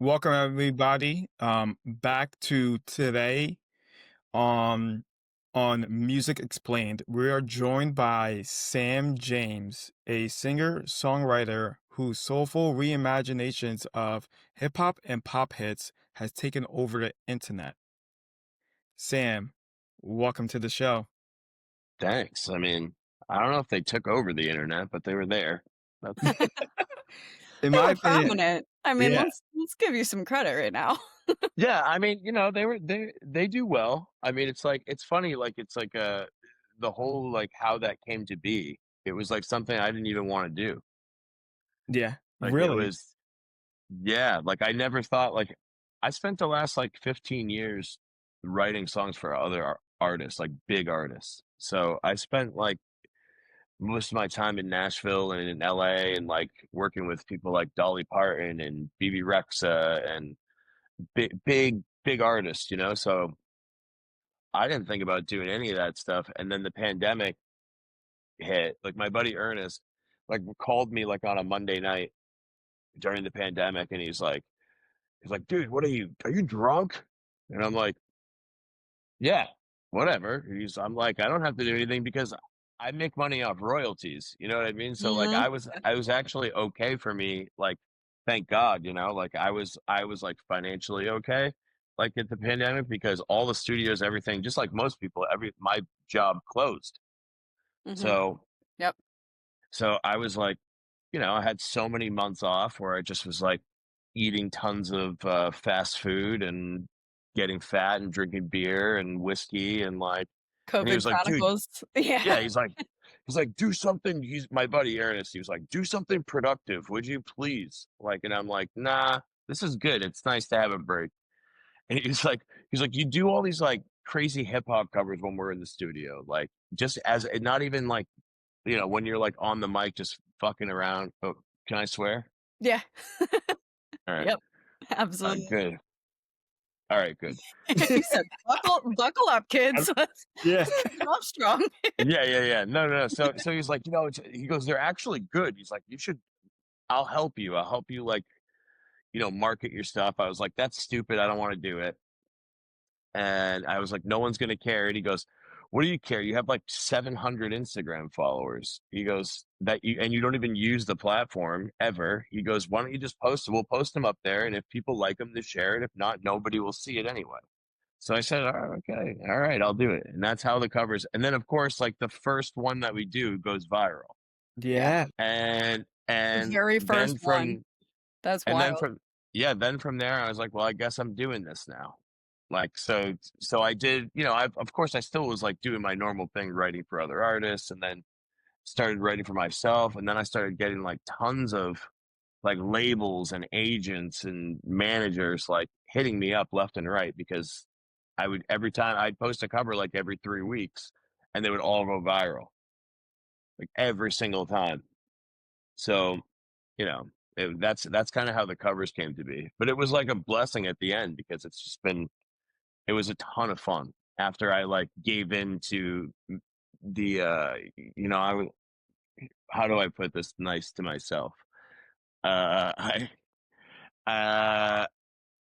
Welcome everybody back to today on Music Explained. We are joined by Sam James, a singer-songwriter whose soulful reimaginations of hip hop and pop hits has taken over the internet. Sam, welcome to the show. Thanks. I mean, I don't know if they took over the internet, but they were there. That's In They my were opinion, prominent. I mean, yeah, let's give you some credit right now. yeah, I mean, they do well. I mean, it's funny, like it's like the whole like how that came to be. It was like something I didn't even want to do. yeah, Like it really, was yeah, like I never thought like I spent the last like 15 years writing songs for other artists, like big artists. So I spent like most of my time in Nashville and in LA and like working with people like Dolly Parton and BB Rexa and big artists, you know. So I didn't think about doing any of that stuff. And then the pandemic hit. Like my buddy Ernest like called me like on a Monday night during the pandemic and he's like, dude, what are you drunk? And I'm like, yeah, whatever. I'm like, I don't have to do anything because I make money off royalties. You know what I mean? So like Mhm. I was actually okay for me, like thank God, you know, like I was like financially okay, like at the pandemic because all the studios, everything, just like most people, my job closed. Mhm. So Yep. so I was like, you know, I had so many months off where I just was like eating tons of fast food and getting fat and drinking beer and whiskey and like and he COVID was like, dude, chronicles. Yeah. yeah, he's like, do something. He's my buddy Ernest. He was like, do something productive, would you please? Like, and I'm like, nah, this is good. It's nice to have a break. And he's like, you do all these like crazy hip hop covers when we're in the studio, like just as not even like, you know, when you're like on the mic, just fucking around. Oh, can I swear? Yeah. All right, Yep. Absolutely. good. All right, good. He said, "Buckle up, I'm- kids. Let's yeah, kick it off strong." yeah, yeah, yeah. No, no, no. So he's like, you know, he goes, they're actually good. He's like, you should. I'll help you. I'll help you. Like you know, market your stuff. I was like, that's stupid. I don't want to do it. And I was like, no one's going to care. And he goes, what do you care? You have like 700 Instagram followers. He goes, that you, and you don't even use the platform ever. He goes, why don't you just post it? We'll post them up there. And if people like them, they share it. If not, nobody will see it anyway. So I said, oh, okay, all right, I'll do it. And that's how the covers. And then, of course, like the first one that we do goes viral. Yeah. yeah, The And very first then one. from That's and then wild. from yeah, then from there, I was like, "Well, I guess I'm doing this now." Like, so I did, you know, I of course, I still was, like, doing my normal thing, writing for other artists, and then started writing for myself, and then I started getting, like, tons of, like, labels and agents and managers, like, hitting me up left and right because I would every time I'd post a cover, like, every 3 weeks, and they would all go viral, like, every single time. So, you know, that's kinda how the covers came to be, but it was like a blessing at the end because it's just been it was a ton of fun after I, like, gave in to the, you know, I would how do I put this nice to myself? Uh, I uh,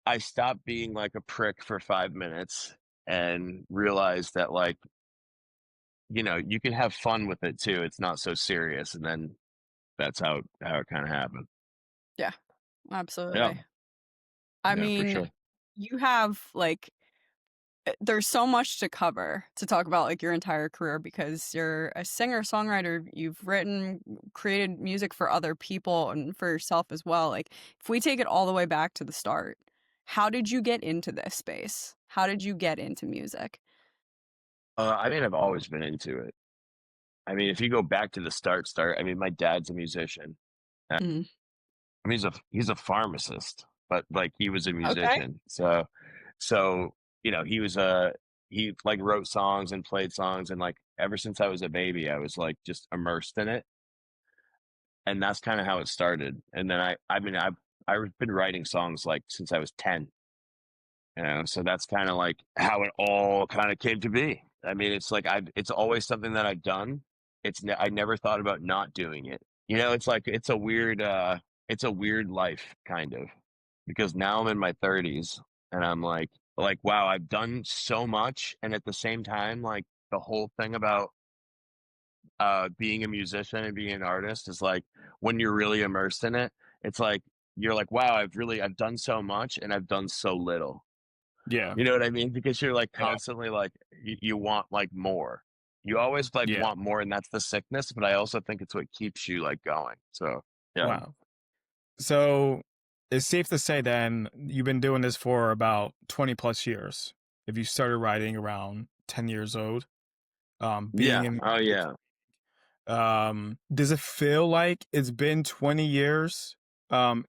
I stopped being like a prick for 5 minutes and realized that, like, you know, you can have fun with it too, it's not so serious, and then that's how it kinda happened. Yeah. Yeah, Absolutely. I yeah, for mean, sure. you have, like there's so much to cover to talk about, like, your entire career because you're a singer-songwriter, you've written, created music for other people and for yourself as well, like, if we take it all the way back to the start, how did you get into this space? How did you get into music? I mean, I've always been into it. I mean, if you go back to the start, I mean, my dad's a musician. Mhm. I mean, he's a pharmacist, but like he was a Okay. musician. So you know, he like wrote songs and played songs, and like ever since I was a baby, I was like just immersed in it, and that's kind of how it started. And then I mean, I've been writing songs like since I was 10. You know, so that's kind of like how it all kind of came to be. I mean, it's like it's always something that I've done. I never thought about not doing it. You know, it's like it's a weird life kind of. because now I'm in my 30s and I'm like, wow, I've done so much. And at the same time, like the whole thing about being a musician and being an artist is like when you're really immersed in it, it's like you're like, wow, I've done so much and I've done so little. Yeah. You know what I mean? Because you're like Yeah. constantly like you want like more. You always like Yeah. want more, and that's the sickness. But I also think it's what keeps you like going. So yeah, Wow. So it's safe to say then you've been doing this for about 20 plus years. If you started writing around 10 years old, being yeah, in oh music, yeah. does it feel like it's been 20 years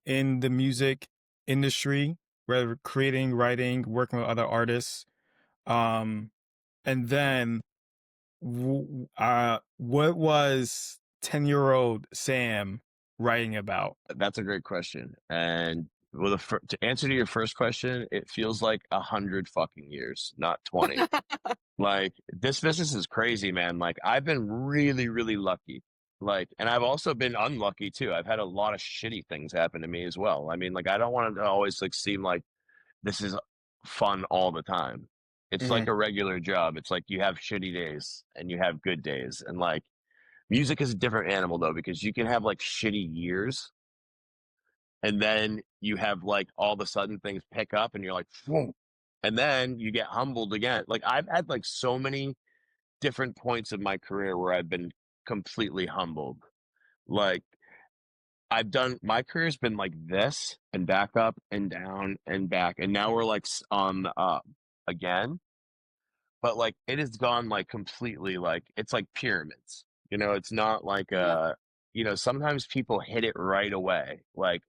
in the music industry, whether creating, writing, working with other artists? Um, and then what was 10-year-old Sam writing about? That's a great question. And well, to answer to your first question, it feels like 100 fucking years, not 20. Like this business is crazy, man. Like I've been really, really lucky. Like, and I've also been unlucky too. I've had a lot of shitty things happen to me as well. I mean, like I don't want to always like seem like this is fun all the time. It's Hmm. like a regular job. It's like you have shitty days and you have good days. And like music is a different animal though, because you can have like shitty years and then you have like all of a sudden things pick up and you're like, whoa. And then you get humbled again. Like I've had like so many different points of my career where I've been completely humbled. Like I've done my career's been like this and back up and down and back, and now we're like on the up again. But like it has gone like completely like it's like pyramids. You know, it's not like Yeah. sometimes people hit it right away. Like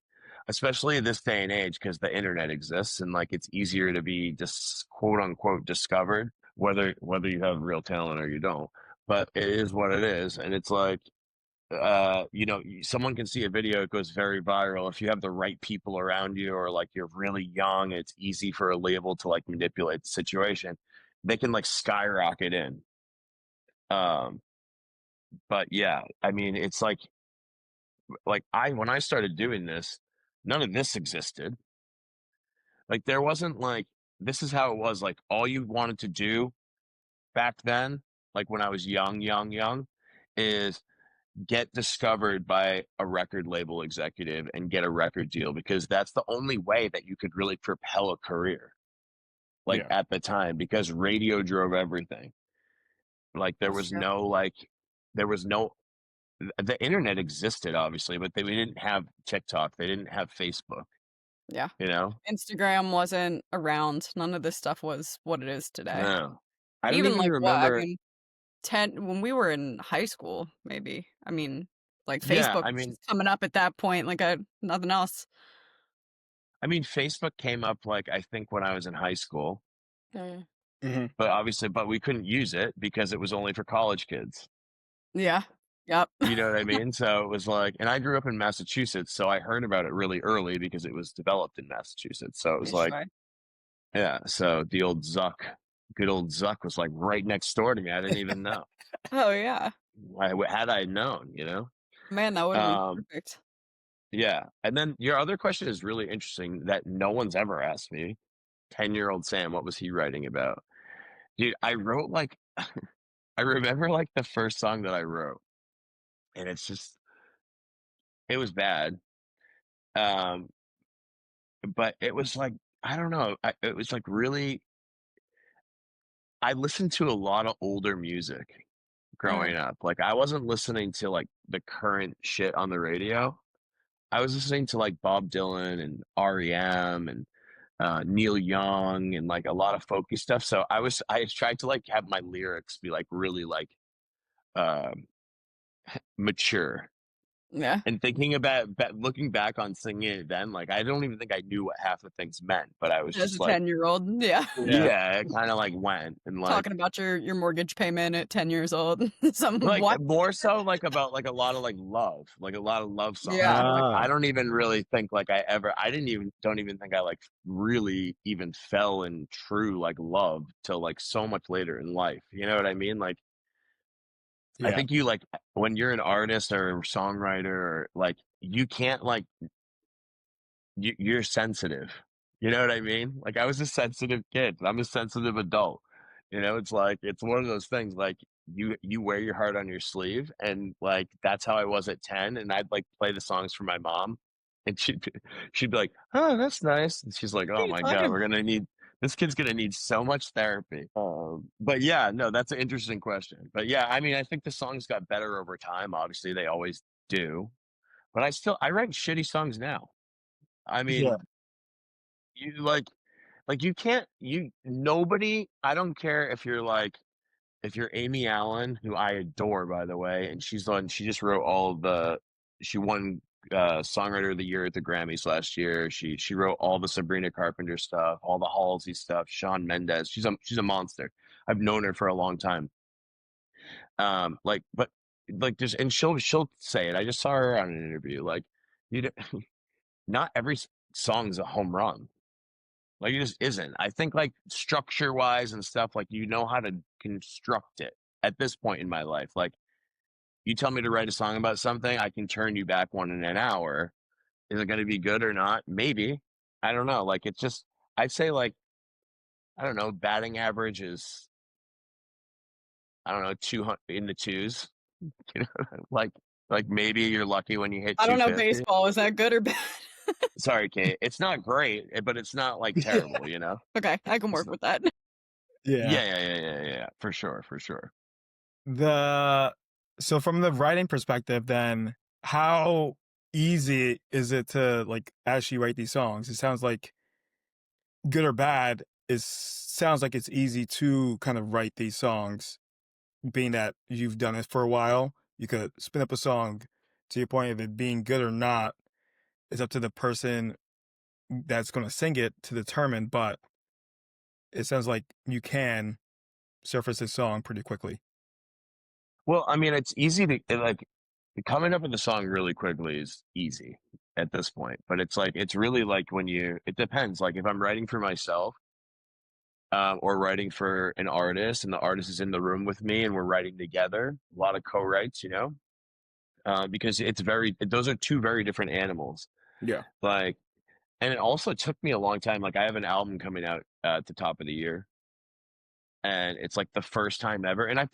especially this day and age because the internet exists and like it's easier to be just quote unquote discovered whether you have real talent or you don't. But it is what it is, and it's like someone can see a video, it goes very viral. If you have the right people around you, or like you're really young, it's easy for a label to like manipulate the situation. They can like skyrocket in. Um, but yeah, I mean, it's like when I started doing this, none of this existed. Like there wasn't like this is how it was. Like all you wanted to do back then, like when I was young, is get discovered by a record label executive and get a record deal because that's the only way that you could really propel a career like Yeah. at the time because radio drove everything. Like That's true. there was no the internet existed obviously, but we didn't have TikTok, they didn't have Facebook, Yeah. you know. Instagram wasn't around. None of this stuff was what it is today. No, I don't Even even like what? I remember. mean, 10 when we were in high school, maybe. I mean, like Yeah, Facebook was just coming up at that point, like nothing else. I mean Facebook came up like I think when I was in high school, Mm. Hmm. but we couldn't use it because it was only for college kids. Yeah. Yep. You know what I mean? So it was like, and I grew up in Massachusetts, so I heard about it really early because it was developed in Massachusetts. So it was Nice like, try. yeah. So the old Zuck, good old Zuck was like right next door to me. I didn't even know. Oh, yeah. Had I known, you know? Man, that would've been Um, perfect. yeah. And then your other question is really interesting that no one's ever asked me. 10-year-old Sam, what was he writing about? Dude, I wrote like, I remember like the first song that I wrote, and it was bad. Um, but it was like I don't know. It was like really. I listened to a lot of older music Mm, growing up. Like I wasn't listening to like the current shit on the radio. I was listening to like Bob Dylan and REM and Neil Young and like a lot of folky stuff. So I tried to like have my lyrics be like really like um, mature. yeah. And thinking about looking back on singing it then, like I don't even think I knew what half the things meant, but I was As just a like 10-year-old, yeah. Yeah. yeah, it kinda, like, went and, Talking about your mortgage payment at 10 years old. Some what? more so, like, about, like, a lot of, like, love, like, a lot of love songs, Yeah. and, like, I Ah, don't even really think, like, I didn't even don't even think I, like, really even fell in true, like, love till, like, so much later in life, you know what I mean? Like, I yeah. think you, like when you're an artist or a songwriter or, like, you can't, like you're sensitive. You know what I mean? Like I was a sensitive kid. I'm a sensitive adult. It's like it's one of those things like you wear your heart on your sleeve, and like that's how I was at 10. And I'd like play the songs for my mom, and she'd be like, "Oh, that's nice." And she's like, What are "Oh you my talking god, we're about? gonna need this kid's gonna need so much therapy." But yeah, no, that's an interesting question. But yeah, I mean, I think the songs got better over time. Obviously, they always do. But I write shitty songs now. I Yeah. mean, you like you can't you nobody I don't care if you're Amy Allen, who I adore by the way, and she just wrote all of the she won songwriter of the year at the Grammys last year. She wrote all the Sabrina Carpenter stuff, all the Halsey stuff, Shawn Mendes. She's a monster. I've known her for a long time. But like just and she'll say it. I just saw her on an interview. Like you don't- not every song's a home run. Like it just isn't. I think like structure wise and stuff, like you know how to construct it at this point in my life. Like you tell me to write a song about something, I can turn you back one in an hour. Is it going to be good or not? Maybe. I don't know. Like it's just, I'd say like, I don't know, batting average is, I don't know, 200 in the twos, you know, like maybe you're lucky when you hit I don't know 250. baseball. Is that good or bad? Sorry, Kate. It's not great, but it's not like terrible, Okay, I can It's work not, with that. Yeah. yeah, for sure, for sure. The so from the writing perspective, then how easy is it to like actually write these songs? It sounds like good or bad is sounds like it's easy to kind of write these songs, being that you've done it for a while. You could spin up a song to your point of it being good or not. It's up to the person that's going to sing it to determine, but it sounds like you can surface a song pretty quickly. Well, I mean, it's easy to like coming up with a song really quickly is easy at this point, but it's like it's really like it depends. Like if I'm writing for myself, or writing for an artist, and the artist is in the room with me, and we're writing together, a lot of co-writes, because those are two very different animals. Yeah. Like, and it also took me a long time. Like I have an album coming out at the top of the year, and it's like the first time ever. And I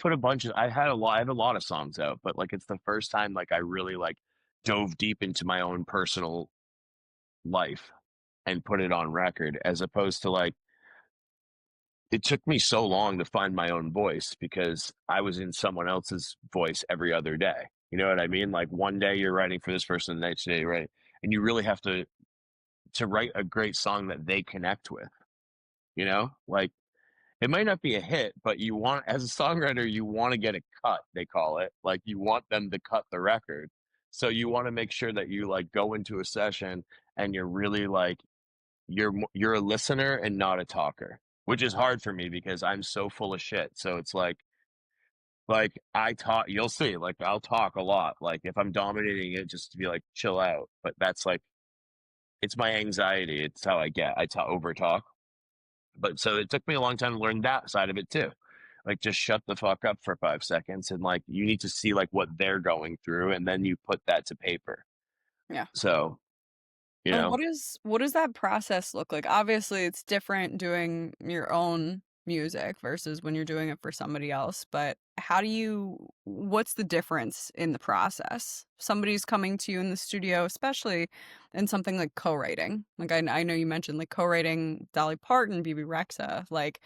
have a lot of songs out, but like it's the first time like I really like dove deep into my own personal life and put it on record, as opposed to like it took me so long to find my own voice because I was in someone else's voice every other day. You know what I mean? Like one day you're writing for this person, the next day you're writing, and you really have to write a great song that they connect with. Like it might not be a hit, but as a songwriter, you want to get a cut, they call it. Like you want them to cut the record. So you want to make sure that you like go into a session and you're really like you're a listener and not a talker, which is hard for me because I'm so full of shit. So it's like I talk, you'll see, like I'll talk a lot. Like if I'm dominating it, just to be like chill out. But that's like it's my anxiety. It's how I get. I talk over talk. But so it took me a long time to learn that side of it too. Like just shut the fuck up for 5 seconds, and like you need to see like what they're going through, and then you put that to paper. Yeah. So, you And know, what does that process look like? Obviously, it's different doing your own music versus when you're doing it for somebody else, but what's the difference in the process? Somebody's coming to you in the studio, especially in something like co-writing. Like I know you mentioned like co-writing Dolly Parton, BB Rexa. Like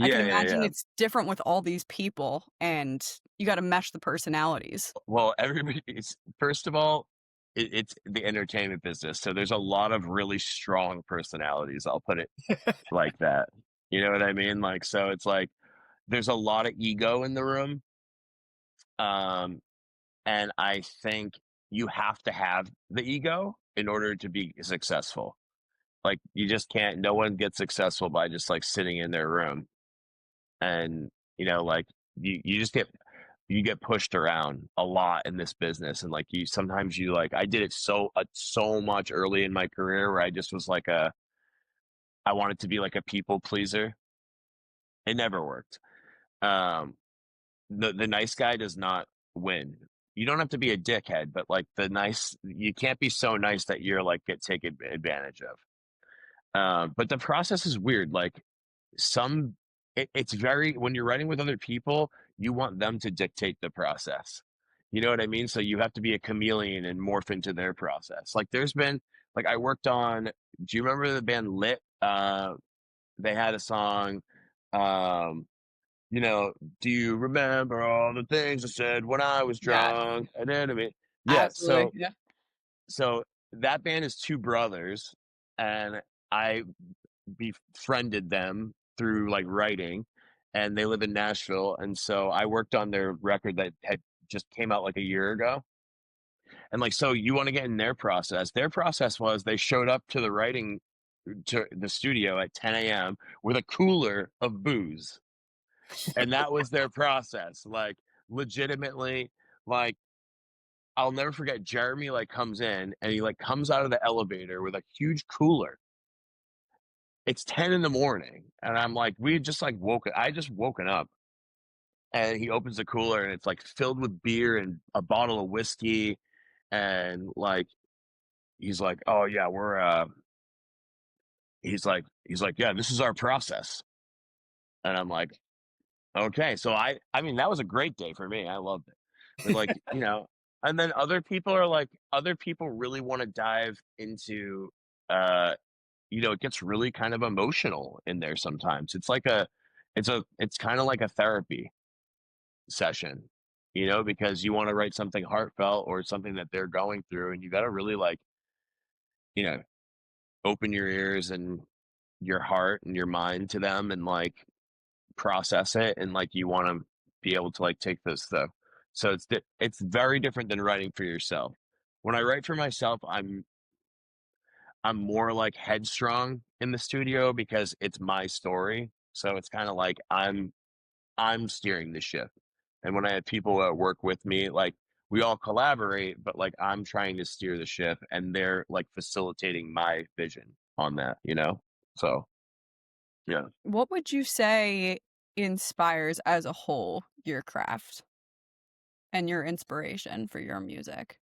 I can yeah, yeah, imagine yeah. it's different with all these people and you got to mesh the personalities. Well, everybody's first of all, it's the entertainment business, so there's a lot of really strong personalities. I'll put it like that. You know what I mean? Like, so it's like there's a lot of ego in the room, um, and I think you have to have the ego in order to be successful. Like, you just can't. No one gets successful by just like sitting in their room, and like you just get pushed around a lot in this business, and like you sometimes you like I did it so much early in my career where I just was like I wanted to be like a people pleaser. It never worked. um the nice guy does not win. you don't have to be a dickhead, but like you can't be so nice that you're like get taken advantage of. But the process is weird. Like it's very, when you're writing with other people, you want them to dictate the process. You know what I mean? So you have to be a chameleon and morph into their process. Like there's been, like I worked on, do you remember the band Lit? They had a song, um, you know, do you remember all the things I said when I was Yeah, drunk? And then I mean, yeah. absolutely. Yeah. So that band is two brothers, and I befriended them through like writing, and they live in Nashville. And so I worked on their record that had just came out like a year ago. And like, so you want to get in their process. Their process was they showed up to the writing to the studio at 10 a.m. with a cooler of booze. And that was their process. Like legitimately, like I'll never forget Jeremy like comes in and he like comes out of the elevator with a huge cooler. It's 10 in the morning. And I'm like, we just like I just woken up, and he opens the cooler and it's like filled with beer and a bottle of whiskey. And like, he's like, oh yeah, he's like, yeah, this is our process. And I'm like, okay. So I mean, that was a great day for me. I loved it. But like, you know, and then other people really want to dive into, uh, you know, it gets really kind of emotional in there sometimes. It's kind of like a therapy session, you know, because you want to write something heartfelt or something that they're going through, and you got to really like, you know, open your ears and your heart and your mind to them and like process it, and like you want to be able to like take this stuff. So it's very different than writing for yourself. When I write for myself, I'm more like headstrong in the studio because it's my story. So it's kind of like I'm steering the ship. And when I have people that work with me, like we all collaborate, but like I'm trying to steer the ship and they're like facilitating my vision on that, you know? So yeah. What would you say inspires as a whole your craft and your inspiration for your music?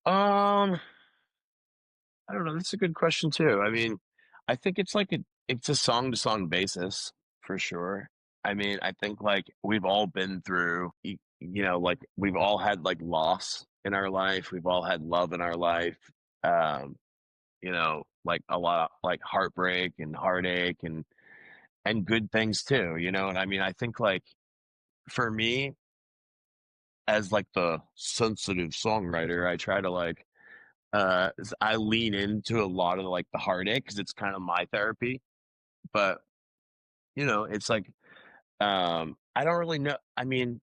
Um, I don't know. That's a good question too. I mean, I think it's a song to song basis for sure. I mean, I think like we've all been through, you know, like we've all had like loss in our life. We've all had love in our life. Um, you know, like a lot like heartbreak and heartache and good things too, you know. And I mean, I think like for me as like the sensitive songwriter, I try to like I lean into a lot of like the heartache because it's kind of my therapy. But you know, it's like I don't really know. I mean,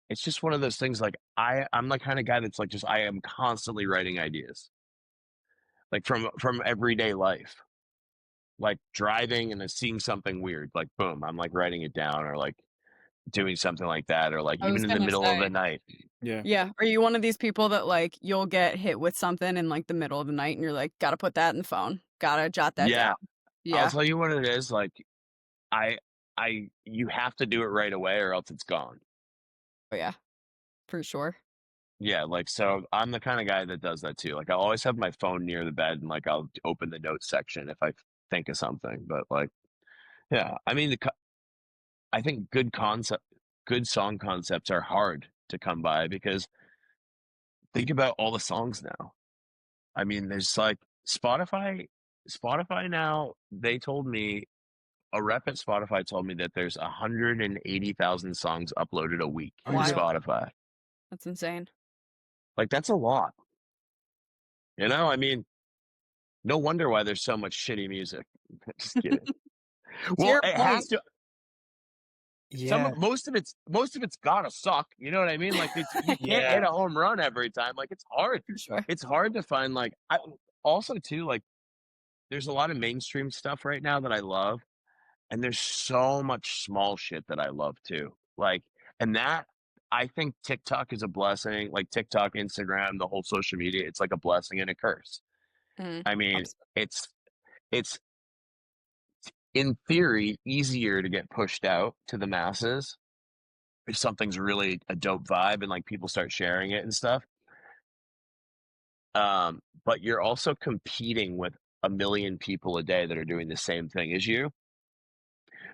it's just one of those things. Like I'm the kind of guy that's like just I am constantly writing ideas, like from everyday life, like driving and then seeing something weird, like boom, I'm like writing it down, or like doing something like that, or like I was even in the gonna middle of the say, night. Yeah. yeah. Are you one of these people that like you'll get hit with something in like the middle of the night and you're like, gotta put that in the phone, gotta jot that down? Yeah, I'll Yeah. tell you what it is. Like I you have to do it right away or else it's gone. Oh yeah, for sure. Yeah, like so I'm the kind of guy that does that too. Like I always have my phone near the bed and like I'll open the notes section if I think of something. But like, yeah, I mean, I think good song concepts are hard to come by because think about all the songs now. I mean, there's like Spotify now, they told me, a rep at Spotify told me that there's 180,000 songs uploaded a week to Wild. Unreal. Spotify. That's insane. Like that's a lot. You know, I mean, no wonder why there's so much shitty music. Just kidding. To Well, your it has point, to. Yeah. Most of it's gotta suck. You know what I mean? Like you can't hit Yeah. a home run every time. Like it's hard. for sure. It's hard to find like also too like there's a lot of mainstream stuff right now that I love, and there's so much small shit that I love too. Like and that I think TikTok is a blessing. Like TikTok, Instagram, the whole social media, it's like a blessing and a curse. Mm, I mean, abs- it's in theory easier to get pushed out to the masses, if something's really a dope vibe and like people start sharing it and stuff. But you're also competing with a million people a day that are doing the same thing as you.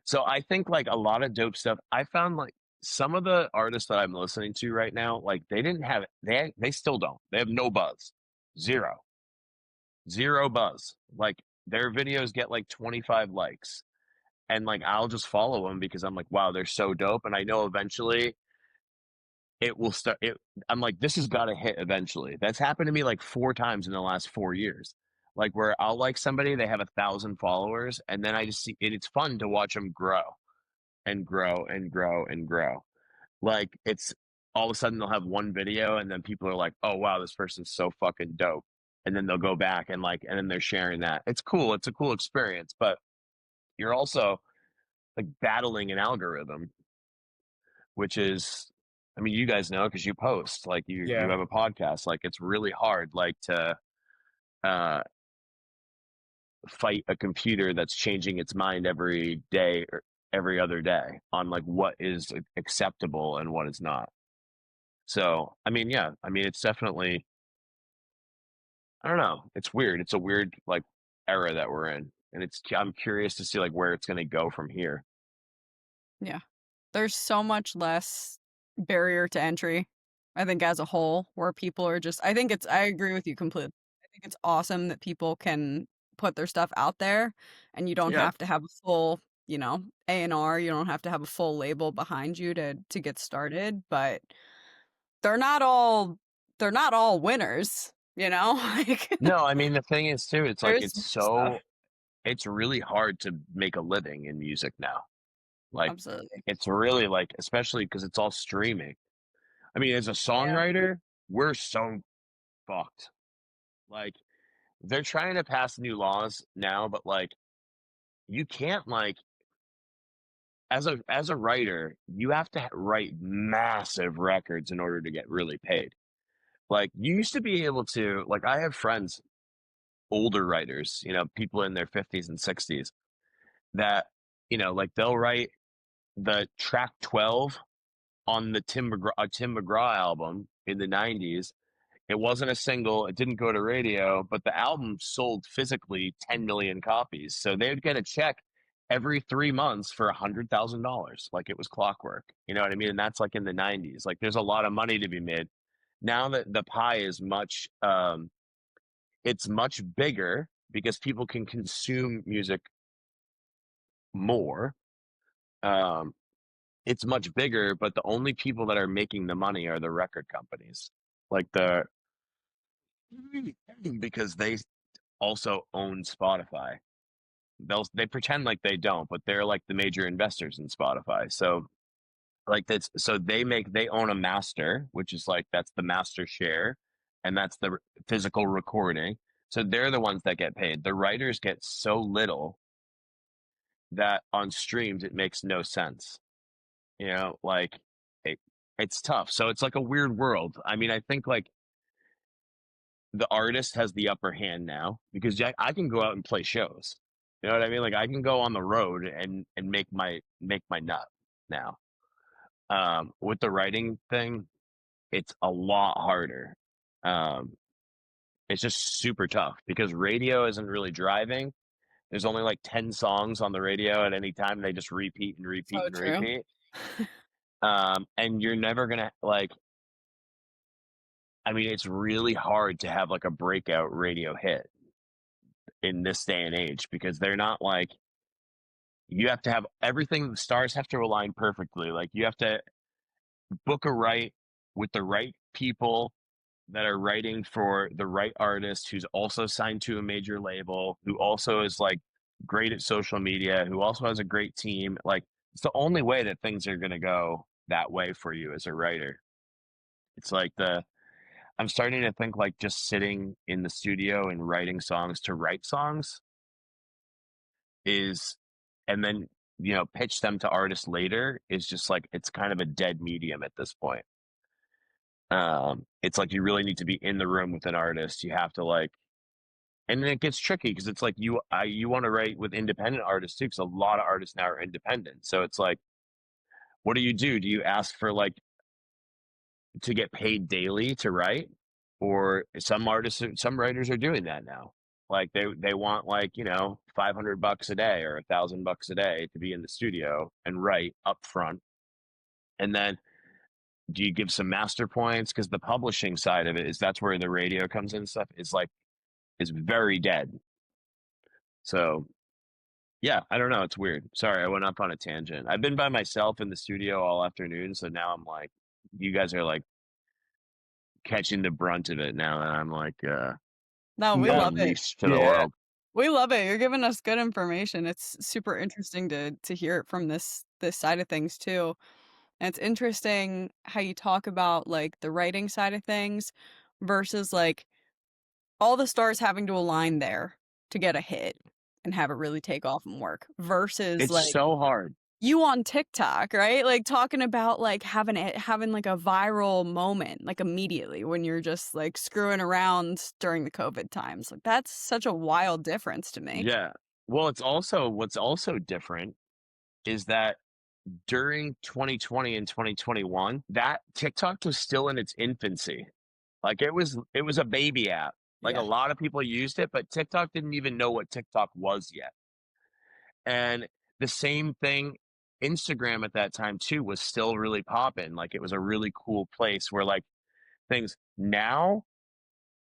So I think like a lot of dope stuff. I found like some of the artists that I'm listening to right now, like they didn't have they still don't. They have no buzz. Zero. Zero buzz. Like their videos get like 25 likes. And like I'll just follow them because I'm like, wow, they're so dope. And I know eventually it will start I'm like, this has got to hit eventually. That's happened to me like 4 times in the last 4 years. Like where I'll like somebody, they have 1,000 followers, and then I just see it's fun to watch them grow and grow and grow and grow. Like it's all of a sudden they'll have one video and then people are like, oh wow, this person's so fucking dope. And then they'll go back and like and then they're sharing that. It's cool. It's a cool experience, but you're also like battling an algorithm, which is I mean, you guys know because you post, like you Yeah. have a podcast. Like it's really hard like to uh fight a computer that's changing its mind every day or every other day on like what is acceptable and what is not. So, I mean, yeah, I mean, it's definitely, I don't know, it's weird. It's a weird like era that we're in, and I'm curious to see like where it's going to go from here. Yeah. There's so much less barrier to entry, I think, as a whole, where people are just I agree with you completely. I think it's awesome that people can put their stuff out there and you don't Yeah. have to have a full, A&R, you don't have to have a full label behind you to get started, but they're not all they're not all winners, you know? Like No, I mean, the thing is too, it's like there's some stuff. it's really hard to make a living in music now. Like, Absolutely. it's really like, especially because it's all streaming. I mean, as a Yeah. songwriter, we're so fucked. Like, they're trying to pass new laws now, but like, you can't like as a writer, you have to write massive records in order to get really paid. Like you used to be able to like I have friends, older writers, people in their 50s and 60s that, like they'll write the track 12 on the Tim McGraw album in the 90s. It wasn't a single, it didn't go to radio, but the album sold physically 10 million copies. So they would get a check every 3 months for $100,000. Like it was clockwork. You know what I mean? And that's like in the 90s. Like there's a lot of money to be made. Now that the pie is it's much bigger because people can consume music more. Um, it's much bigger, but the only people that are making the money are the record companies. Like because they also own Spotify. They pretend like they don't, but they're like the major investors in Spotify. So like that's so they own a master, which is like that's the master share, and that's the physical recording. So they're the ones that get paid. The writers get so little that on streams it makes no sense. Like it, it's tough. So it's like a weird world. I mean, I think like the artist has the upper hand now because I can go out and play shows. You know what I mean? Like I can go on the road and make my nut now. With the writing thing, it's a lot harder. Um, it's just super tough because radio isn't really driving. There's only like 10 songs on the radio at any time. They just repeat and repeat So and true. repeat. And you're never gonna like I mean, it's really hard to have like a breakout radio hit in this day and age because they're not like you have to have everything, the stars have to align perfectly. Like you have to book a right with the right people that are writing for the right artist who's also signed to a major label, who also is like great at social media, who also has a great team. Like it's the only way that things are going to go that way for you as a writer. It's like I'm starting to think like just sitting in the studio and writing songs to write songs is, and then, pitch them to artists later is just like, it's kind of a dead medium at this point. It's like you really need to be in the room with an artist. You have to like, and then it gets tricky because it's like you want to write with independent artists too, because a lot of artists now are independent. So it's like what do? Do you ask for like to get paid daily to write? Or some writers are doing that now. Like they want like, you know, $500 a day or $1,000 a day to be in the studio and write up front. And then do you give some master points? Because the publishing side of it is that's where the radio comes in and stuff is like is very dead. So yeah, I don't know. It's weird. Sorry, I went up on a tangent. I've been by myself in the studio all afternoon, so now I'm like, you guys are like catching the brunt of it now that I'm like No, we No, love it. unleashed to the yeah, world. We love it. You're giving us good information. It's super interesting to hear it from this side of things too. And it's interesting how you talk about like the writing side of things versus like all the stars having to align there to get a hit and have it really take off and work versus It's like so hard. you on TikTok, right? Like talking about like having like a viral moment like immediately when you're just like screwing around during the COVID times. Like that's such a wild difference to me. Yeah. Well, it's also what's also different is that during 2020 and 2021, that TikTok was still in its infancy. Like it was a baby app. Like a Yeah. lot of people used it, but TikTok didn't even know what TikTok was yet. And the same thing, Instagram at that time too was still really popping. Like it was a really cool place where like things now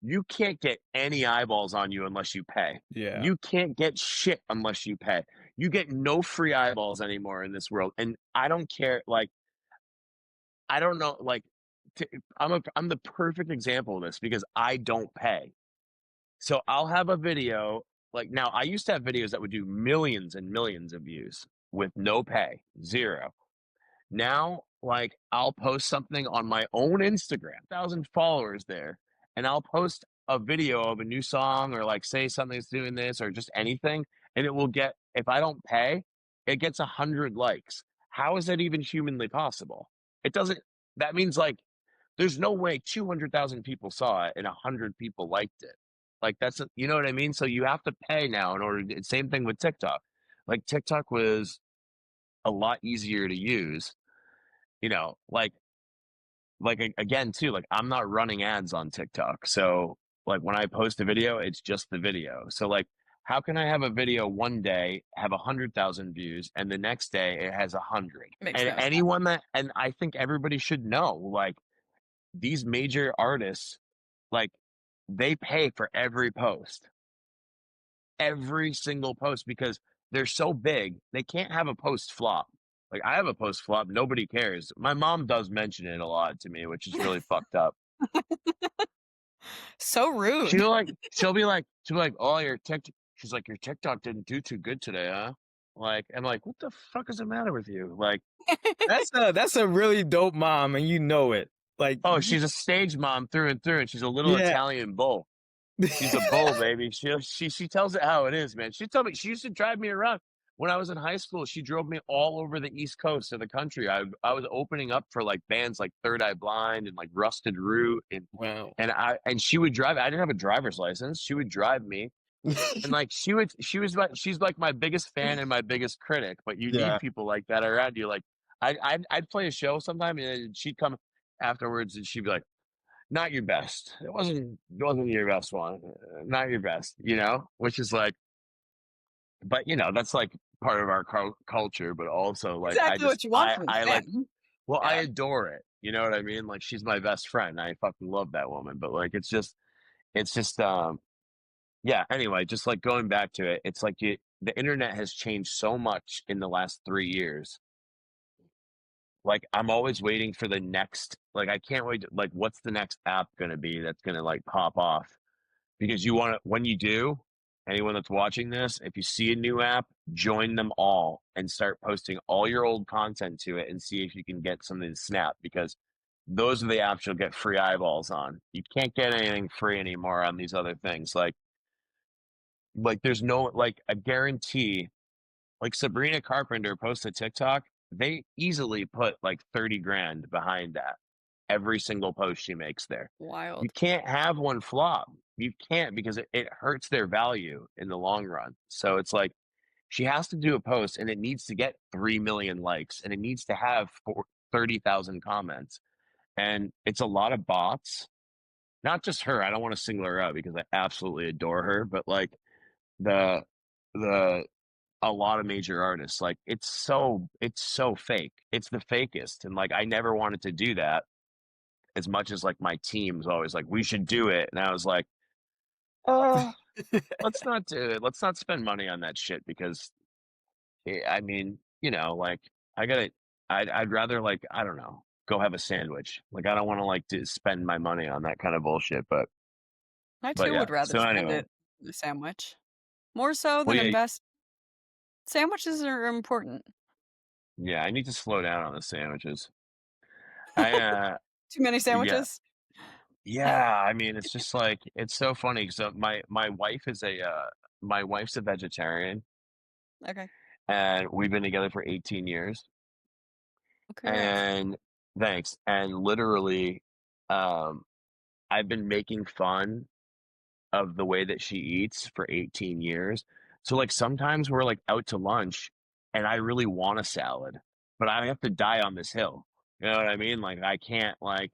you can't get any eyeballs on you unless you pay. yeah, You can't get shit unless you pay. You get no free eyeballs anymore in this world. And I don't care. Like, I don't know. Like, I'm the perfect example of this because I don't pay. So I'll have a video. Like now, I used to have videos that would do millions and millions of views with no pay, zero. Now, like, I'll post something on my own Instagram, 1,000 followers there, and I'll post a video of a new song or like say something's doing this or just anything, and it will get, if I don't pay, it gets 100 likes. How is that even humanly possible? It doesn't, that means like there's no way 200,000 people saw it and 100 people liked it. Like that's, you know what I mean? So you have to pay now in order to, same thing with TikTok. Like TikTok was a lot easier to use, you know, again too, like I'm not running ads on TikTok. So like when I post a video, it's just the video. So like how can I have a video one day have 100,000 views and the next day it has 100? Makes And no sense. anyone that, and I think everybody should know, like these major artists, like they pay for every single post because they're so big, they can't have a post flop. Like I have a post flop, nobody cares. My mom does mention it a lot to me, which is really fucked up. So rude. She'll be like, oh, your TikTok. She's like, your TikTok didn't do too good today, huh? Like, I'm like, what the fuck is the matter with you? Like, that's a really dope mom, and you know it. Like, oh, she's a stage mom through and through, and she's a little yeah, Italian bull. She's a bull, baby. She tells it how it is, man. She told me she used to drive me around when I was in high school. She drove me all over the East Coast of the country. I was opening up for like bands like Third Eye Blind and like Rusted Root wow. and she would drive. I didn't have a driver's license. She would drive me, and like she's like my biggest fan and my biggest critic. But you need Yeah, people like that around you. Like I'd play a show sometime, and she'd come afterwards, and she'd be like, not your best. It wasn't your best one. Not your best, you know, which is like, but you know, that's like part of our culture, but also like, Exactly what you want from a I like, fan. well, I Yeah. adore it. You know what I mean? Like she's my best friend. I fucking love that woman, but like, it's just, yeah. Anyway, just like going back to it, it's like the internet has changed so much in the last 3 years. Like I'm always waiting for the next, like I can't wait like what's the next app gonna be that's gonna like pop off? Because you want to, when you do, anyone that's watching this, if you see a new app, join them all and start posting all your old content to it and see if you can get something to snap because those are the apps you'll get free eyeballs on. You can't get anything free anymore on these other things. Like there's no, like I guarantee, like Sabrina Carpenter posts a TikTok, they easily put like 30 grand behind that every single post she makes there. You Wild. can't have one flop. You can't because it hurts their value in the long run. So it's like she has to do a post and it needs to get 3 million likes and it needs to have 30,000 comments. And it's a lot of bots. Not just her. I don't want to single her out because I absolutely adore her, but like the the a lot of major artists, like it's so fake. It's the fakest. And like I never wanted to do that as much as like my team was always like, we should do it. And I was like, uh, let's not do it. Let's not spend money on that shit because I mean, like I gotta, I'd rather like, I don't know, go have a sandwich. Like I don't want to like to spend my money on that kind of bullshit. I But too yeah. would rather So spend anyway, it on a sandwich. More so well, than yeah, invest. Sandwiches are important. yeah, I need to slow down on the sandwiches. I, Too many yeah, sandwiches? yeah. I mean, it's just like, it's so funny. So my wife is my wife's a vegetarian Okay. and we've been together for 18 years. Well, congrats. And thanks. And literally, um, I've been making fun of the way that she eats for 18 years. So like sometimes we're like out to lunch and I really want a salad, but I have to die on this hill. You know what I mean? Like I can't like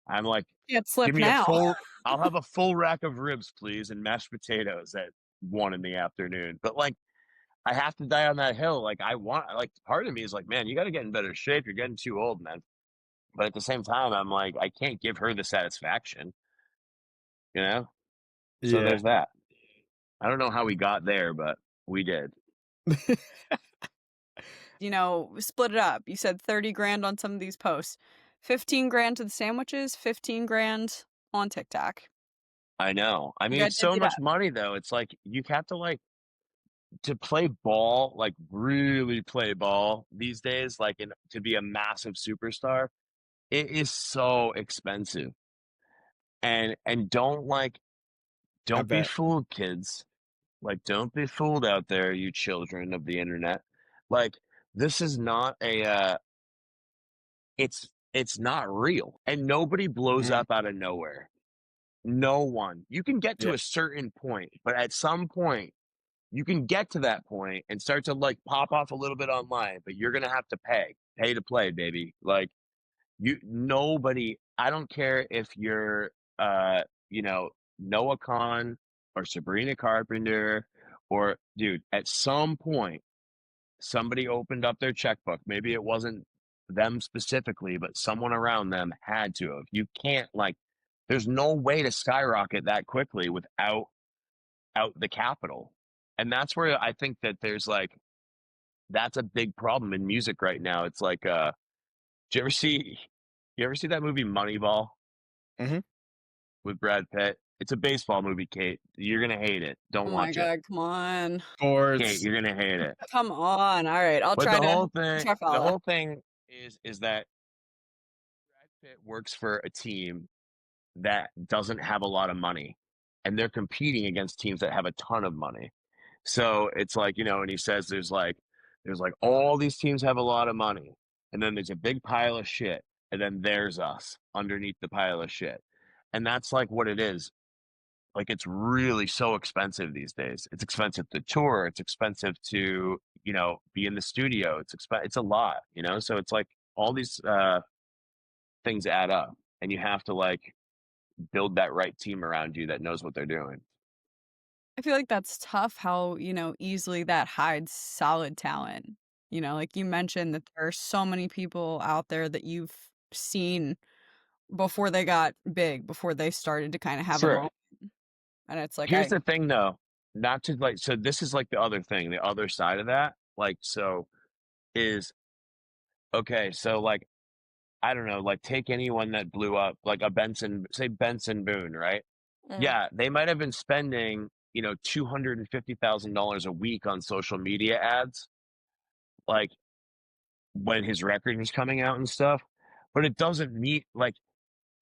I'm like, Can't give slip me a now. full I'll have a full rack of ribs, please, and mashed potatoes at 1 in the afternoon. But like I have to die on that hill. Like I want like part of me is like, man, you gotta get in better shape. You're getting too old, man. But at the same time, I'm like, I can't give her the satisfaction, you know? So Yeah. there's that. I don't know how we got there, but we did. Split it up. You said 30 grand on some of these posts. 15 grand to the sandwiches, 15 grand on TikTok. I know. I You mean, gotta it's so divvy it much up. money though. It's like you have to like to play ball, like really play ball these days, like to be a massive superstar, it is so expensive. And I don't be bet. fooled, kids. Like don't be fooled out there, you children of the internet. Like this is not a it's not real. And nobody blows Mhm. up out of nowhere. No one. You can get to Yeah. a certain point, but at some point, you can get to that point and start to like pop off a little bit online, but you're gonna have to pay to play, baby. Like nobody. I don't care if you're, you know, Noah Khan or Sabrina Carpenter, or dude. At some point, somebody opened up their checkbook. Maybe it wasn't them specifically, but someone around them had to have. You can't like. There's no way to skyrocket that quickly without out the capital. And that's where I think that there's like that's a big problem in music right now. It's like do you ever see that movie Moneyball Mhm. with Brad Pitt? It's a baseball movie, Kate. You're gonna hate it. Don't Oh my watch it. god, come on. Kate, Sports. you're gonna hate it. Come on. Alright, I'll But try to the follow. whole thing is that Brad Pitt works for a team that doesn't have a lot of money and they're competing against teams that have a ton of money. So it's like, and he says there's like all these teams have a lot of money, and then there's a big pile of shit, and then there's us underneath the pile of shit. And that's like what it is. Like it's really so expensive these days. It's expensive to tour, it's expensive to, be in the studio. It's a lot. So it's like all these things add up and you have to like build that right team around you that knows what they're doing. I feel like that's tough how, easily that hides solid talent. Like you mentioned that there are so many people out there that you've seen before they got big, before they started to kind of have a Sure. moment. And it's like, Here's the thing though, not to like, so this is like the other thing, the other side of that. Like, so is okay. So like, I don't know, like take anyone that blew up, like a say Benson Boone, right? Mhm. Yeah. They might have been spending, $250,000 a week on social media ads, like when his record was coming out and stuff, but it doesn't meet like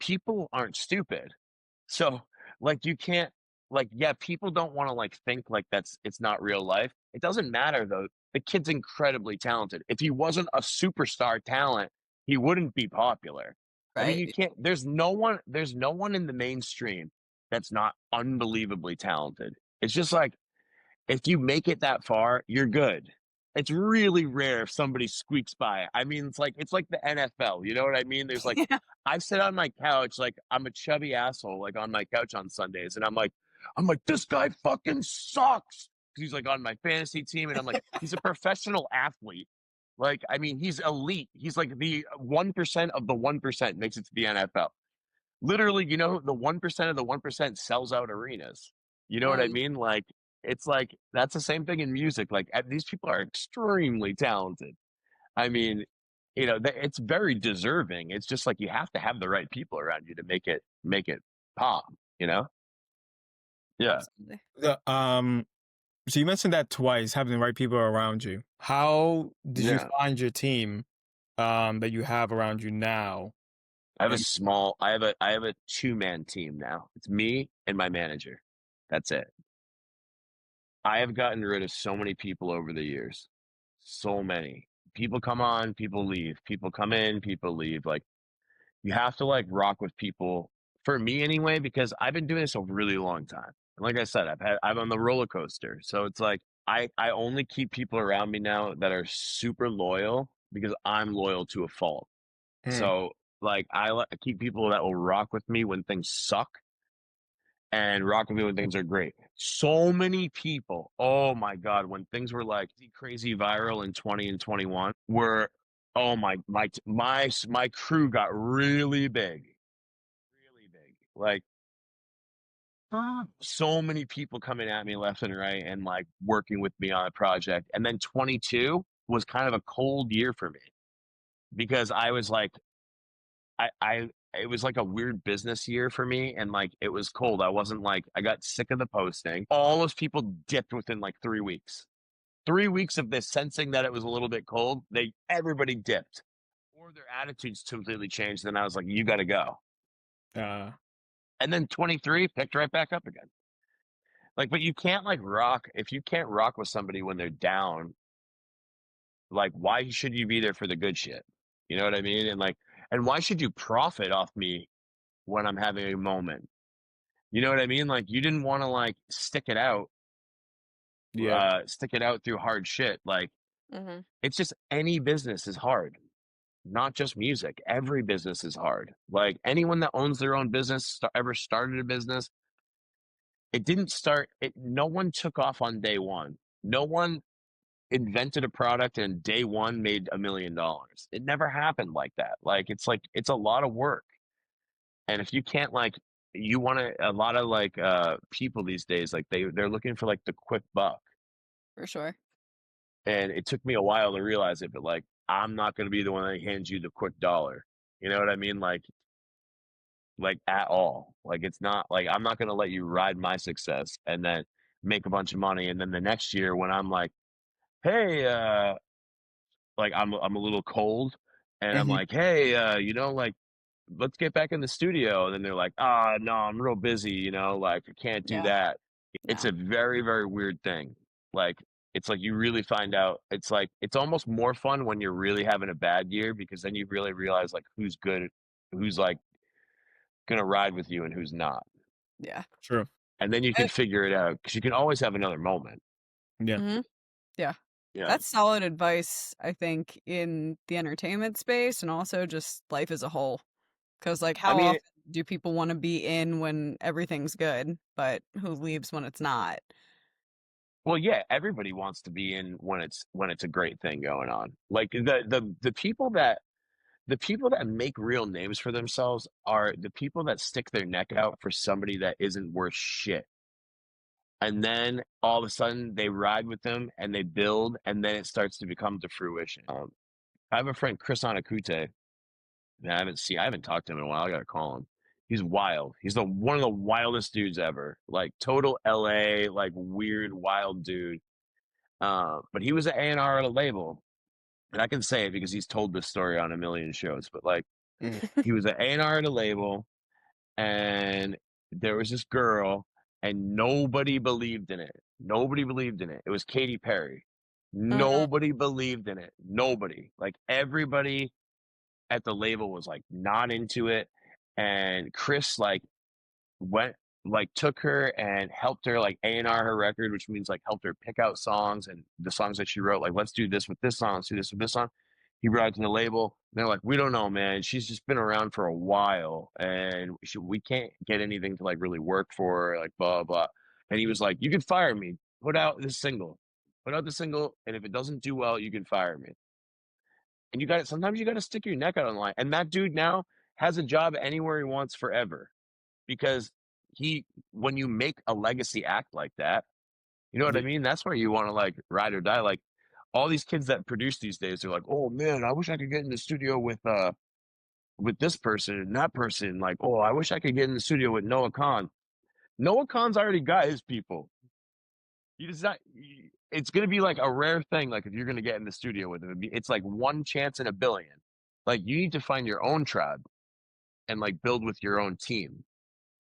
people aren't stupid. So, like, you can't, like, yeah, people don't want to, like, think like it's not real life. It doesn't matter, though. The kid's incredibly talented. If he wasn't a superstar talent, he wouldn't be popular. I mean, you Right. can't, there's no one in the mainstream that's not unbelievably talented. It's just like, if you make it that far, you're good. It's really rare if somebody squeaks by. I mean, it's like the NFL. You know what I mean? There's like Yeah. I sit on my couch, like I'm a chubby asshole, like on my couch on Sundays, and I'm like, this guy fucking sucks. He's like on my fantasy team, and I'm like, he's a professional athlete. Like, I mean, he's elite. He's like the 1% of the 1% makes it to the NFL. Literally, you know, the 1% of the 1% sells out arenas. You know what I Mm, mean? Like, it's like that's the same thing in music. Like, these people are extremely talented. I mean, you know, it's very deserving. It's just like you have to have the right people around you to make it pop. You know? Yeah. absolutely. The, so you mentioned that twice, having the right people around you. How did you Yeah. find your team that you have around you now? And I have a 2-man team now. It's me and my manager. That's it. I have gotten rid of so many people over the years. So many. People come on, people leave. People come in, people leave. Like you have to like rock with people for me anyway, because I've been doing this a really long time. And like I said, I'm on the roller coaster. So it's like I only keep people around me now that are super loyal because I'm loyal to a fault. mm, So like I keep people that will rock with me when things suck and rock with me when things are great. So many people, oh my God, when things were like crazy viral in 20 and 21, were oh my crew got really big. Really big. Like so many people coming at me left and right and like working with me on a project. And then 22 was kind of a cold year for me because I was like I it was like a weird business year for me and like it was cold. I wasn't like I got sick of the posting. All those people dipped within like 3 weeks. 3 weeks of this sensing that it was a little bit cold, everybody dipped. Or their attitudes completely changed. Then I was like, you gotta go. uh, And then 23 picked right back up again. Like, but you can't like rock if you can't rock with somebody when they're down, like why should you be there for the good shit? You know what I mean? And like and why should you profit off me when I'm having a moment? You know what I mean? Like you didn't want to like yeah, stick it out through hard shit. Like Hmm. it's just any business is hard, not just music. Every business is hard. Like anyone that owns their own business ever started a business, it didn't start. No one took off on day one. No one invented a product and day one made $1 million. It never happened like that. Like it's a lot of work. And if you can't like you want to a lot of like people these days like they're looking for like the quick buck. For sure. And it took me a while to realize it, but like I'm not going to be the one that hands you the quick dollar. You know what I mean? Like at all. Like it's not like I'm not going to let you ride my success and then make a bunch of money and then the next year when I'm like, "Hey, like I'm a little cold and I'm hmm, like, "Hey, you know, like let's get back in the studio." And then they're like, "Ah, no, I'm real busy, you know, like I can't do Yeah. that." It's No. a very, very weird thing. Like it's like you really find out it's like it's almost more fun when you're really having a bad year because then you really realize like who's good, who's like gonna ride with you and who's not. Yeah. true, And then you can figure it out because you can always have another moment. yeah, Hmm. Yeah. Yeah. That's solid advice, I think, in the entertainment space and also just life as a whole. Because, like, I how mean, often do people want to be in when everything's good, but who leaves when it's not? well, yeah, everybody wants to be in when it's a great thing going on. Like the people that make real names for themselves are the people that stick their neck out for somebody that isn't worth shit. And then all of a sudden they ride with them and they build and then it starts to become to fruition. I have a friend, Chris Anacute, that I haven't talked to him in a while. I gotta call him. He's wild. He's the one of the wildest dudes ever. Like total LA, like weird, wild dude. But he was an A&R at a label. And I can say it because he's told this story on a million shows, but like mm, he was an A&R at a label and there was this girl and nobody believed in it. Nobody believed in it. It was Katy Perry. Mm, Nobody believed in it. Nobody. Like everybody at the label was like not into it. And Chris like went like took her and helped her like A&R her record, which means like helped her pick out songs and the songs that she wrote. Like, let's do this with this song. Let's do this with this song. He brought it to the label. They're like, we don't know, man. She's just been around for a while, and we can't get anything to like really work for her. Like, blah blah. And he was like, you can fire me. Put out this single. Put out the single, and if it doesn't do well, you can fire me. And you got it. Sometimes you got to stick your neck out on the line. And that dude now has a job anywhere he wants forever, because when you make a legacy act like that, you know what I mean? That's where you want to like ride or die. Like all these kids that produce these days, they're like, oh man, I wish I could get in the studio with this person and that person. Like, oh, I wish I could get in the studio with Noah Khan. Noah Khan's already got his people. It's going to be like a rare thing. Like if you're going to get in the studio with him, it's like one chance in a billion. Like you need to find your own tribe and like build with your own team.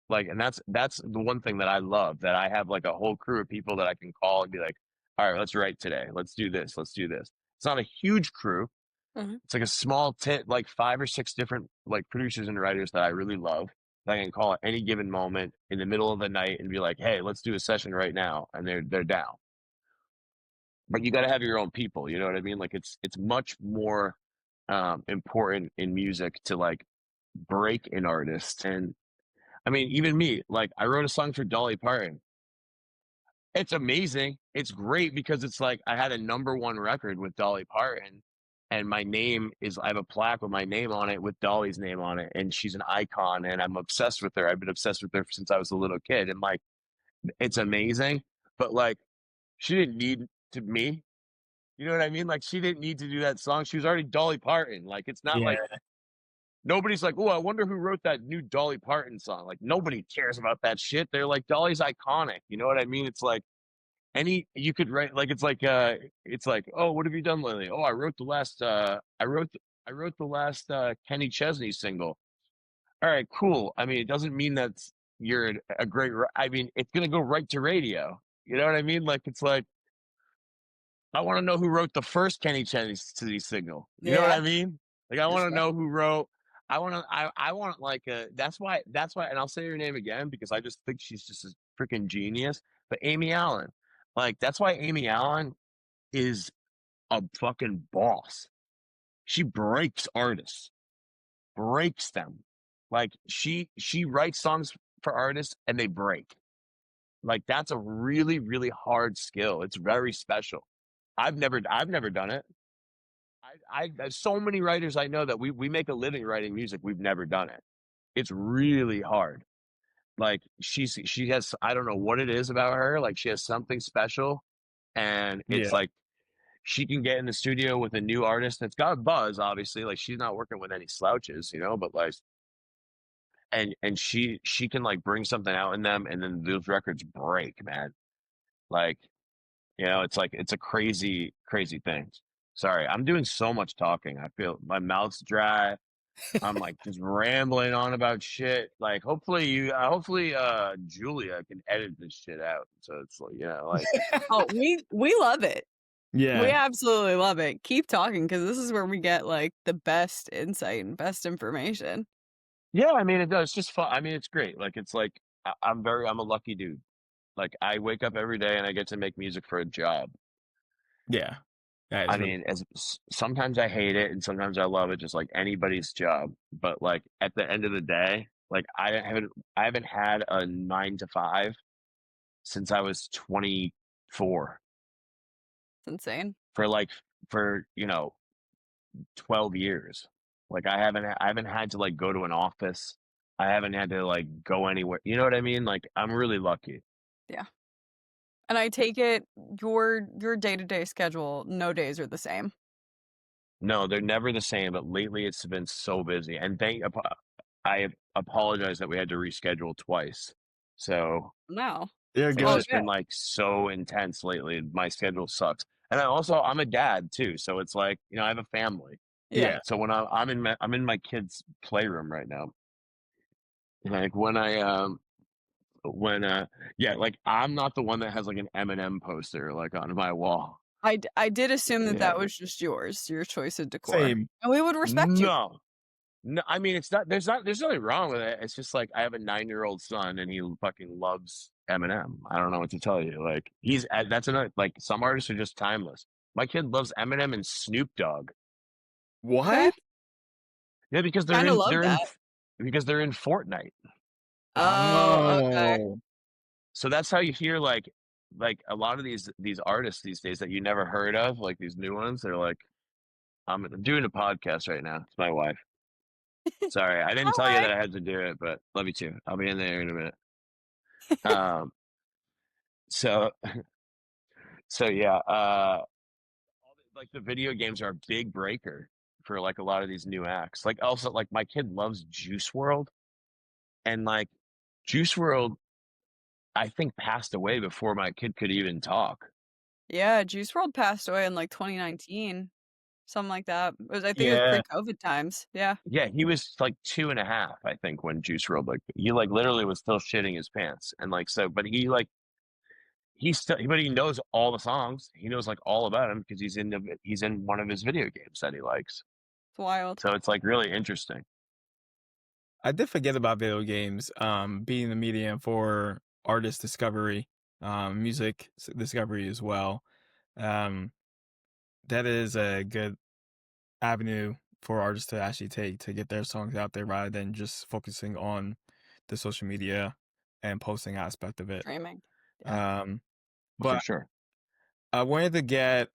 Like, and that's the one thing that I love, that I have like a whole crew of people that I can call and be like, all right, let's write today. Let's do this. Let's do this. It's not a huge crew. It's like a small like 5 or 6 different like producers and writers that I really love, that I can call at any given moment in the middle of the night and be like, hey, let's do a session right now. And they're down. But you got to have your own people. You know what I mean? Like it's much more important in music to like break an artist. And I mean, even me, like I wrote a song for Dolly Parton. It's amazing. It's great because it's like I had a #1 record with Dolly Parton, and my name is, I have a plaque with my name on it with Dolly's name on it, and she's an icon, and I'm obsessed with her. I've been obsessed with her since I was a little kid, and like it's amazing. But like she didn't need to me. You know what I mean? Like she didn't need to do that song. She was already Dolly Parton. Like it's not Yeah. like nobody's like, oh, I wonder who wrote that new Dolly Parton song. Like nobody cares about that shit. They're like, Dolly's iconic. You know what I mean? It's like you could write like it's like, oh, what have you done lately? Oh, I wrote the last Kenny Chesney single. All right, cool. I mean, it doesn't mean that you're a great. I mean, it's gonna go right to radio. You know what I mean? Like it's like I want to know who wrote the first Kenny Chesney single. You know what I mean? Like I want to know who wrote. I want like that's why, and I'll say her name again because I just think she's just a freaking genius. But Amy Allen, like that's why Amy Allen is a fucking boss. She breaks artists, breaks them. Like she writes songs for artists and they break. Like that's a really, really hard skill. It's very special. I've never done it. There's so many writers I know that we make a living writing music. We've never done it. It's really hard. Like she has, I don't know what it is about her. Like she has something special, and it's Yeah. like she can get in the studio with a new artist that's got a buzz. Obviously, like she's not working with any slouches, you know. But like, and she can like bring something out in them, and then those records break, man. Like, you know, it's like it's a crazy, crazy thing. Sorry, I'm doing so much talking. I feel my mouth's dry. I'm like just rambling on about shit. Like hopefully Julia can edit this shit out. So it's like, you know, like Oh, we love it. We Yeah. absolutely love it. Keep talking because this is where we get like the best insight and best information. yeah, I mean it does. It's just fun. I mean it's great. Like it's like I'm a lucky dude. Like I wake up every day and I get to make music for a job. Yeah. That I is really mean, sometimes I hate it and sometimes I love it, just like anybody's job. But like at the end of the day, like I haven't had a 9 to 5 since I was 24 It's insane. for you know 12 years. Like I haven't had to like go to an office. I haven't had to like go anywhere. You know what I mean? Like I'm really lucky. Yeah. And I take it your day-to-day schedule, no days are the same. No, they're never the same, but lately it's been so busy. And I apologize that we had to reschedule twice. So No. They're it's good. just been like so intense lately. My schedule sucks. And I'm a dad too, so it's like, you know, I have a family. Yeah. So when I'm in my kid's playroom right now. Like yeah, like I'm not the one that has like an Eminem poster like on my wall. I did assume that Yeah. was just yours, your choice of decor. Same. And we would respect you. No. No, I mean it's not. There's nothing wrong with it. It's just like I have a 9-year-old son and he fucking loves Eminem. I don't know what to tell you. Like that's another like some artists are just timeless. My kid loves Eminem and Snoop Dogg. Okay. What? Yeah, because Kinda love that. they're in Fortnite. Oh, okay. Oh. So that's how you hear like a lot of these artists these days that you never heard of, like these new ones. They're like, I'm doing a podcast right now. It's my wife. Sorry, I didn't tell you Alright. that I had to do it, but love you too. I'll be in there in a minute. Um, so so yeah, like the video games are a big breaker for like a lot of these new acts. Like also like my kid loves Juice World, and like Juice World I think passed away before my kid could even talk. Yeah, Juice WRLD passed away in, like, 2019, something like that. I think it was Yeah. pre-COVID times. Yeah. Yeah, he was like 2.5, I think, when Juice WRLD like he like literally was still shitting his pants. And like so but he like he's still but he knows all the songs. He knows like all about him because he's in one of his video games that he likes. It's wild. So it's like really interesting. I did forget about video games, being the medium for artist discovery, music discovery as well. Um, that is a good avenue for artists to actually take to get their songs out there rather than just focusing on the social media and posting aspect of it. Streaming. Yeah. Um, For but sure. I wanted to get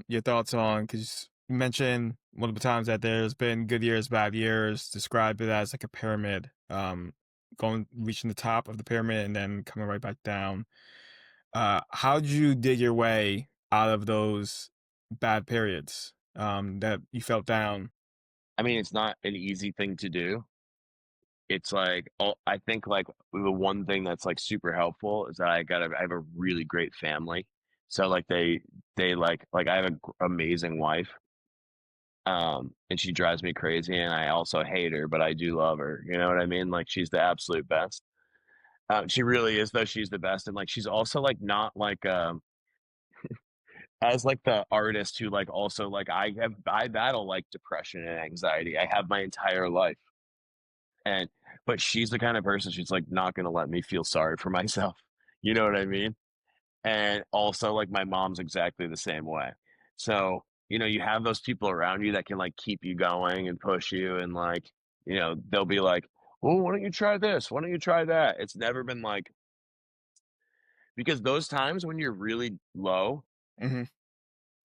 your thoughts on because you mentioned multiple times that there's been good years, bad years. Describe it as like a pyramid, going reaching the top of the pyramid and then coming right back down. How did you dig your way out of those bad periods that you felt down? I mean, it's not an easy thing to do. It's like I think like the one thing that's like super helpful is that I have a really great family. So like they like I have an amazing wife. And she drives me crazy and I also hate her, but I do love her. You know what I mean? Like she's the absolute best. She really is though. She's the best. And like she's also like not like as like the artist who like also like I battle like depression and anxiety. I have my entire life. And but she's the kind of person she's like not gonna let me feel sorry for myself. You know what I mean? And also like my mom's exactly the same way. So, you know, you have those people around you that can like keep you going and push you and like, you know, they'll be like, "Oh, why don't you try this? Why don't you try that?" It's never been like because those times when you're really low, Hmm.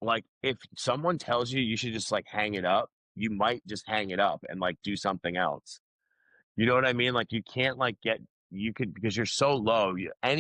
like if someone tells you you should just like hang it up, you might just hang it up and like do something else. You know what I mean? Like you can't like get you could because you're so low, any